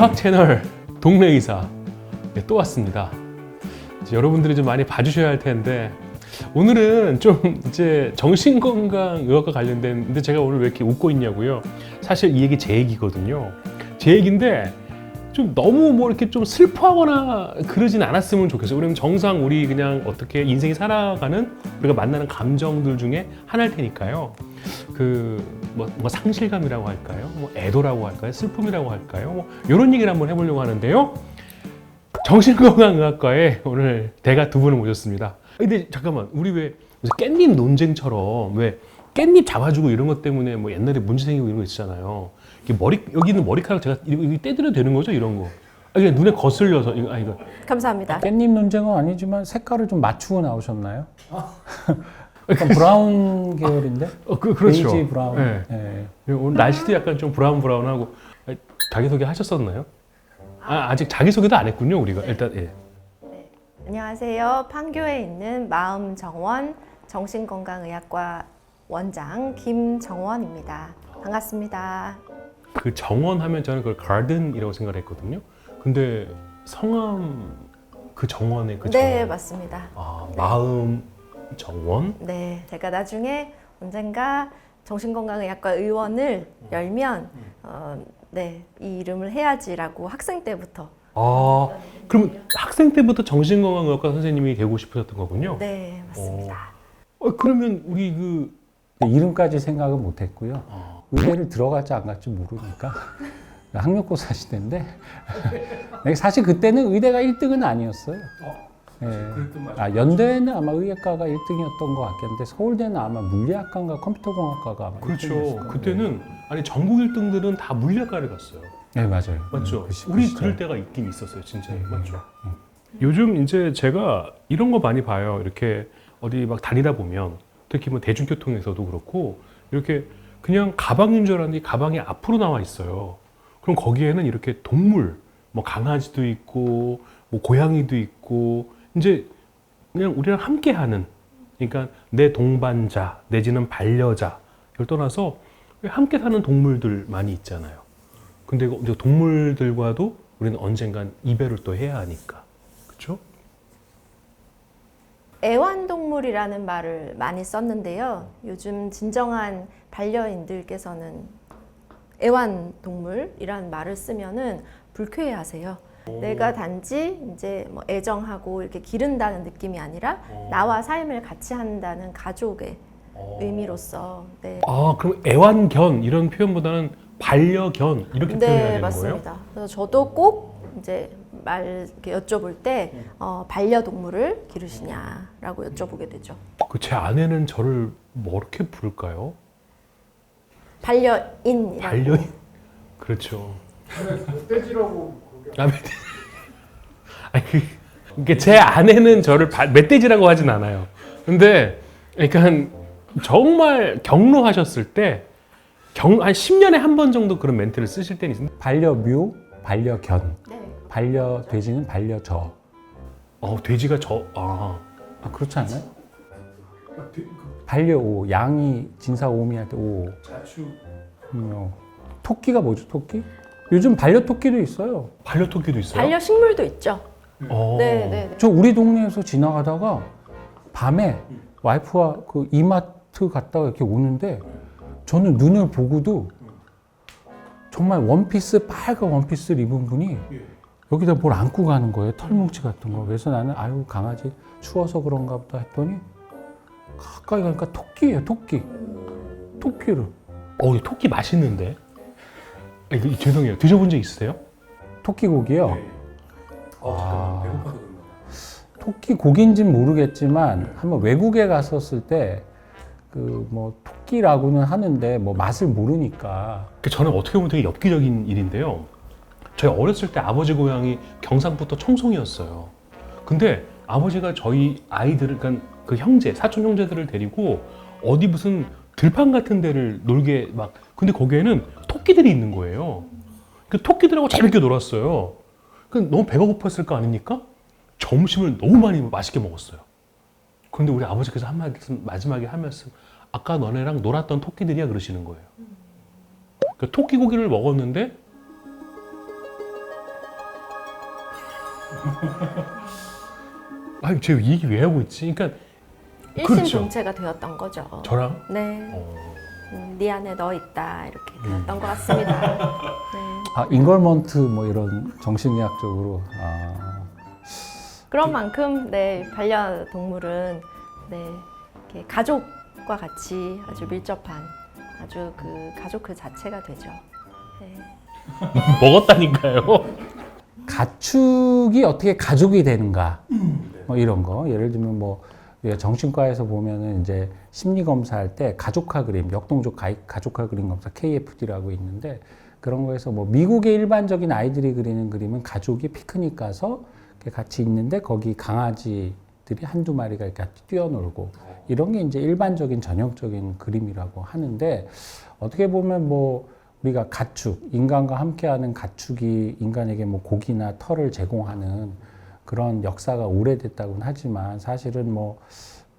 의학 채널 동네 의사 또 왔습니다. 이제 여러분들이 좀 많이 봐주셔야 할 텐데 오늘은 좀 이제 정신건강의학과 관련된, 근데 제가 오늘 왜 이렇게 웃고 있냐고요? 사실 이 얘기 제 얘기거든요. 제 얘기인데 좀 너무 뭐 이렇게 좀 슬퍼하거나 그러진 않았으면 좋겠어요. 왜냐면 정상 우리 그냥 어떻게 인생이 살아가는 우리가 만나는 감정들 중에 하나일 테니까요. 뭔가 상실감이라고 할까요? 뭐 애도라고 할까요? 슬픔이라고 할까요? 뭐 이런 얘기를 한번 해보려고 하는데요. 정신건강의학과에 오늘 대가 두 분을 모셨습니다. 근데 잠깐만, 우리 왜 깻잎 논쟁처럼 왜 깻잎 잡아주고 이런 것 때문에 뭐 옛날에 문제 생기고 이런 거 있잖아요. 이게 여기 있는 머리카락 제가 이거 떼드려도 되는 거죠, 이런 거? 이게 눈에 거슬려서 이거. 감사합니다. 깻잎 논쟁은 아니지만 색깔을 좀 맞추고 나오셨나요? 약간 브라운 계열인데? 그렇죠. 베이지 브라운. 네. 네. 오늘 날씨도 약간 좀 브라운하고. 자기소개 하셨었나요? 아직 자기소개도 안 했군요, 우리가. 일단 예. 네. 안녕하세요. 판교에 있는 마음정원 정신건강의학과 원장 김정원입니다. 반갑습니다. 그 정원 하면 저는 그걸 가든이라고 생각을 했거든요. 근데 성함 그 정원의 그 정원. 네, 맞습니다. 네. 마음 정원? 네, 제가 나중에 언젠가 정신건강의학과 의원을 열면 네, 이 이름을 해야지라고 학생 때부터. 그럼 학생 때부터 정신건강의학과 선생님이 되고 싶으셨던 거군요? 네, 맞습니다. 그러면 우리 이름까지 생각은 못했고요. 의대를 들어갈지 안 갈지 모르니까 학력고사 시대인데 사실 그때는 의대가 1등은 아니었어요. 네. 연대는 아마 의학과가 1등이었던 것 같겠는데 서울대는 아마 물리학과인가 컴퓨터공학과가 아마 그렇죠. 1등이었을 그때는 아니 전국 1등들은 다 물리학과를 갔어요. 네, 맞아요. 맞죠? 그 우리 시절. 그럴 때가 있긴 있었어요, 진짜. 맞죠? 요즘 이제 제가 이런 거 많이 봐요. 이렇게 어디 막 다니다 보면 특히 뭐 대중교통에서도 그렇고 이렇게 그냥 가방인 줄 알았는데 가방이 앞으로 나와 있어요. 그럼 거기에는 이렇게 동물, 뭐 강아지도 있고 뭐 고양이도 있고 이제 그냥 우리랑 함께하는, 그러니까 내 동반자 내지는 반려자 이걸 떠나서 함께 사는 동물들 많이 있잖아요. 근데 이제 동물들과도 우리는 언젠간 이별을 또 해야 하니까, 그렇죠? 애완동물이라는 말을 많이 썼는데요. 요즘 진정한 반려인들께서는 애완동물이라는 말을 쓰면은 불쾌해하세요. 내가 단지 이제 뭐 애정하고 이렇게 기른다는 느낌이 아니라 나와 삶을 같이 한다는 가족의 의미로서. 네. 그럼 애완견 이런 표현보다는 반려견 이렇게 표현해야 네, 되는 맞습니다. 거예요? 그래서 저도 꼭 이제 이렇게 여쭤볼 때 반려동물을 기르시냐라고 여쭤보게 되죠. 제 아내는 저를 뭐 이렇게 부를까요? 반려인이라고. 반려인? 그렇죠. 멧돼지라고 그러니까 제 아내는 저를 멧돼지라고 하진 않아요. 근데 그러니까 정말 경로하셨을 때 한 10년에 한 번 정도 그런 멘트를 쓰실 때는 있습니다. 반려묘, 반려견, 네. 반려돼지는 반려저. 돼지가 그렇지 않나요? 반려오, 양이 진사오미할 때 오. 자추 토끼가 뭐죠? 토끼? 요즘 반려토끼도 있어요. 반려토끼도 있어요? 반려식물도 있죠. 어. 네, 네. 저 우리 동네에서 지나가다가 밤에 와이프와 그 이마트 갔다가 이렇게 오는데 저는 눈을 보고도 정말 원피스, 빨간 원피스를 입은 분이 여기다 뭘 안고 가는 거예요. 털뭉치 같은 거. 그래서 나는 아유 강아지 추워서 그런가 보다 했더니 가까이 가니까 토끼예요. 토끼. 토끼를. 이 토끼 맛있는데? 이거 죄송해요. 드셔본 적 있으세요? 토끼 고기요. 잠깐만 배고파서 그런가 봐. 토끼 고기인지는 모르겠지만 한번 외국에 갔었을 때 그 뭐 토끼라고는 하는데 뭐 맛을 모르니까 저는 어떻게 보면 되게 엽기적인 일인데요. 저희 어렸을 때 아버지 고향이 경상북도 청송이었어요. 근데 아버지가 저희 아이들을, 그러니까 그 형제, 사촌 형제들을 데리고 어디 무슨 들판 같은 데를 놀게 근데 거기에는 토끼들이 있는 거예요. 그 토끼들하고 재밌게 놀았어요. 너무 배가 고팠을 거 아닙니까? 점심을 너무 많이 맛있게 먹었어요. 그런데 우리 아버지께서 한 말씀, 마지막에 한 말씀, 아까 너네랑 놀았던 토끼들이야 그러시는 거예요. 토끼 고기를 먹었는데 아니 제가 이 얘기 왜 하고 있지? 그러니까 일심동체가 되었던 거죠. 저랑 네. 어, 네 안에 너 있다 이렇게 되었던 것 같습니다. 네. 아, 인걸먼트 뭐 이런 정신의학적으로. 아, 그런 만큼 네 반려동물은 네 이렇게 가족과 같이 아주 밀접한 아주 그 가족 그 자체가 되죠. 네. 먹었다니까요. 가축이 어떻게 가족이 되는가, 뭐 이런 거. 예를 들면 뭐 우리가 정신과에서 보면은 이제 심리 검사할 때 가족화 그림, 역동적 가족화 그림 검사 KFD라고 있는데 그런 거에서 뭐 미국의 일반적인 아이들이 그리는 그림은 가족이 피크닉 가서 이렇게 같이 있는데 거기 강아지들이 한두 마리가 이렇게 같이 뛰어놀고 이런 게 이제 일반적인 전형적인 그림이라고 하는데 어떻게 보면 뭐 우리가 가축, 인간과 함께하는 가축이 인간에게 뭐 고기나 털을 제공하는 그런 역사가 오래됐다고는 하지만 사실은 뭐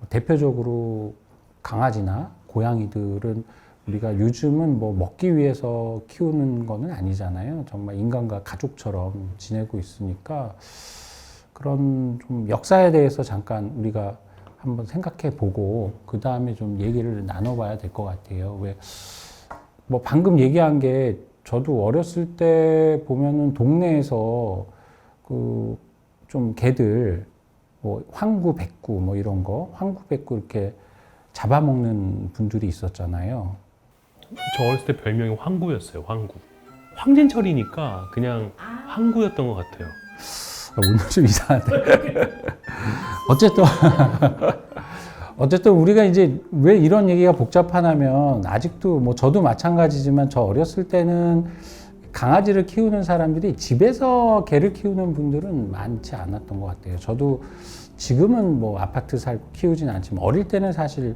대표적으로 강아지나 고양이들은 우리가 요즘은 뭐 먹기 위해서 키우는 거는 아니잖아요. 정말 인간과 가족처럼 지내고 있으니까 그런 좀 역사에 대해서 잠깐 우리가 한번 생각해 보고 그 다음에 좀 얘기를 나눠봐야 될 것 같아요. 왜 뭐 방금 얘기한 게 저도 어렸을 때 보면은 동네에서 그 좀 개들 뭐 황구, 백구 뭐 이런 거 황구, 백구 이렇게 잡아먹는 분들이 있었잖아요. 저 어렸을 때 별명이 황구였어요. 황구. 황진철이니까 그냥 황구였던 것 같아요. 오늘 좀 이상한데. 어쨌든 우리가 이제 왜 이런 얘기가 복잡하냐면 아직도 뭐 저도 마찬가지지만 저 어렸을 때는 강아지를 키우는 사람들이 집에서 개를 키우는 분들은 많지 않았던 것 같아요. 저도 지금은 뭐 아파트 살고 키우진 않지만 어릴 때는 사실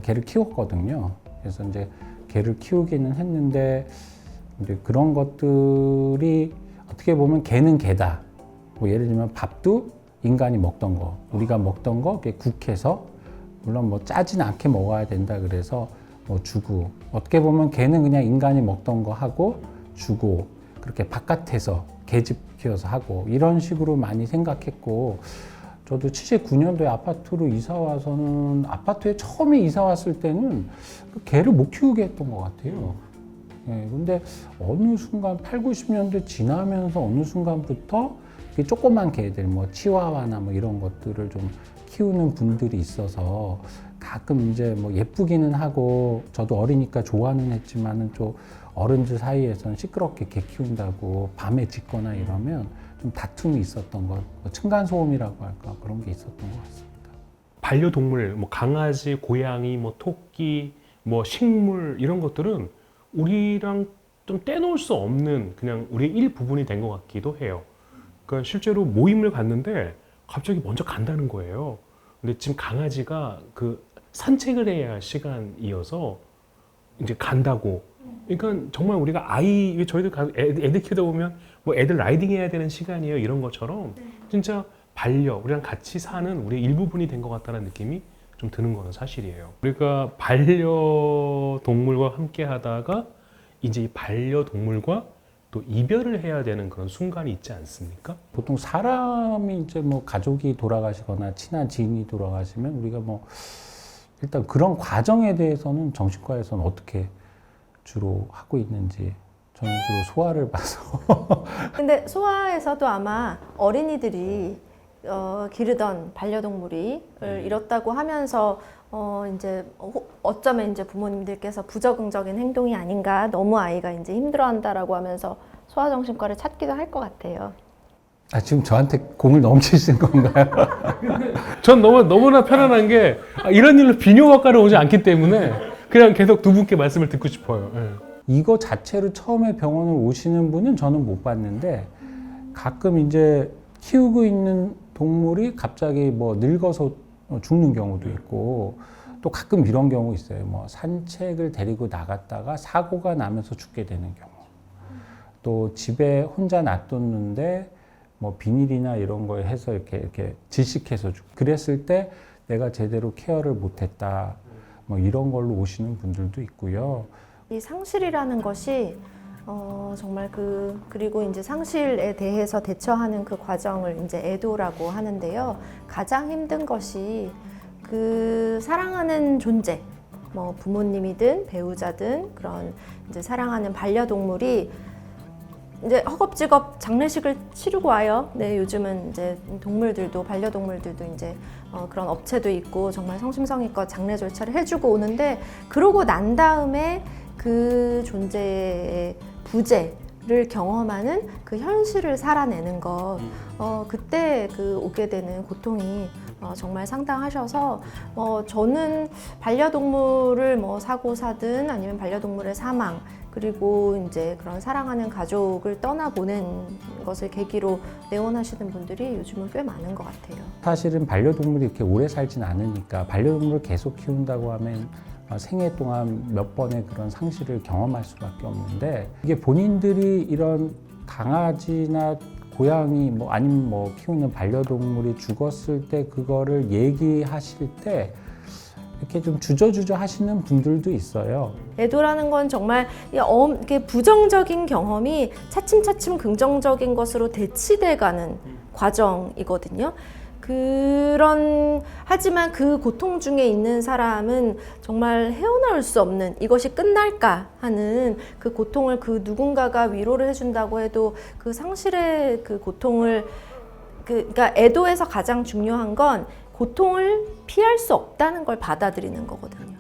개를 키웠거든요. 그래서 이제 개를 키우기는 했는데 이제 그런 것들이 어떻게 보면 개는 개다. 뭐 예를 들면 밥도 인간이 먹던 거, 우리가 먹던 거 이렇게 국해서 물론 뭐 짜진 않게 먹어야 된다 그래서 뭐 주고 어떻게 보면 개는 그냥 인간이 먹던 거 하고 주고 그렇게 바깥에서 개집 키워서 하고 이런 식으로 많이 생각했고 저도 79년도에 아파트로 이사 와서는 아파트에 처음에 이사 왔을 때는 개를 못 키우게 했던 것 같아요. 예, 근데 어느 순간 8, 90년대 지나면서 어느 순간부터 조그만 개들 뭐 치와와나 뭐 이런 것들을 좀 키우는 분들이 있어서 가끔 이제 뭐 예쁘기는 하고 저도 어리니까 좋아는 했지만은 좀 어른들 사이에서는 시끄럽게 개 키운다고 밤에 짖거나 이러면 좀 다툼이 있었던 것, 뭐 층간소음이라고 할까 그런 게 있었던 것 같습니다. 반려동물, 뭐 강아지, 고양이, 뭐 토끼, 뭐 식물 이런 것들은 우리랑 좀 떼놓을 수 없는 그냥 우리의 일부분이 된 것 같기도 해요. 그러니까 실제로 모임을 갔는데 갑자기 먼저 간다는 거예요. 근데 지금 강아지가 그 산책을 해야 할 시간이어서 이제 간다고. 그러니까 정말 우리가 저희들 애들 키우다 보면 뭐 애들 라이딩 해야 되는 시간이에요 이런 것처럼 진짜 우리랑 같이 사는 우리의 일부분이 된 것 같다는 느낌이 좀 드는 거는 사실이에요. 우리가 반려동물과 함께 하다가 이제 이 반려동물과 또 이별을 해야 되는 그런 순간이 있지 않습니까? 보통 사람이 이제 뭐 가족이 돌아가시거나 친한 지인이 돌아가시면 우리가 뭐 일단 그런 과정에 대해서는 정신과에서는 어떻게 주로 하고 있는지 저는 주로 소아를 봐서 근데 소아에서도 아마 어린이들이 기르던 반려동물을 잃었다고 하면서 이제 어쩌면 이제 부모님들께서 부적응적인 행동이 아닌가 너무 아이가 이제 힘들어한다라고 하면서 소아정신과를 찾기도 할 것 같아요. 아, 지금 저한테 공을 넘치신 건가요? 전 너무나 편안한 게 이런 일로 비뇨기과를 오지 않기 때문에 그냥 계속 두 분께 말씀을 듣고 싶어요. 예. 이거 자체로 처음에 병원을 오시는 분은 저는 못 봤는데 가끔 이제 키우고 있는 동물이 갑자기 뭐 늙어서 죽는 경우도 있고 또 가끔 이런 경우 있어요. 뭐 산책을 데리고 나갔다가 사고가 나면서 죽게 되는 경우. 또 집에 혼자 놔뒀는데 뭐 비닐이나 이런 거에 해서 이렇게 질식해서 죽고. 그랬을 때 내가 제대로 케어를 못했다. 뭐 이런 걸로 오시는 분들도 있고요. 이 상실이라는 것이 정말 그리고 이제 상실에 대해서 대처하는 그 과정을 이제 애도라고 하는데요. 가장 힘든 것이 그 사랑하는 존재, 뭐 부모님이든 배우자든 그런 이제 사랑하는 반려동물이 이제 허겁지겁 장례식을 치르고 와요. 네, 요즘은 이제 동물들도 반려동물들도 이제 그런 업체도 있고 정말 성심성의껏 장례 절차를 해주고 오는데 그러고 난 다음에 그 존재의 부재를 경험하는 그 현실을 살아내는 것, 그때 그 오게 되는 고통이 정말 상당하셔서 저는 반려동물을 뭐 사고 사든 아니면 반려동물의 사망 그리고 이제 그런 사랑하는 가족을 떠나보낸 것을 계기로 내원하시는 분들이 요즘은 꽤 많은 것 같아요. 사실은 반려동물이 이렇게 오래 살진 않으니까 반려동물을 계속 키운다고 하면 생애 동안 몇 번의 그런 상실을 경험할 수밖에 없는데 이게 본인들이 이런 강아지나 고양이 뭐 아니면 뭐 키우는 반려동물이 죽었을 때 그거를 얘기하실 때 이렇게 좀 주저주저 하시는 분들도 있어요. 애도라는 건 정말 이렇게 부정적인 경험이 차츰차츰 긍정적인 것으로 대치돼가는 과정이거든요. 하지만 그 고통 중에 있는 사람은 정말 헤어나올 수 없는 이것이 끝날까 하는 그 고통을 그 누군가가 위로를 해준다고 해도 그 상실의 그 고통을 그러니까 애도에서 가장 중요한 건 고통을 피할 수 없다는 걸 받아들이는 거거든요.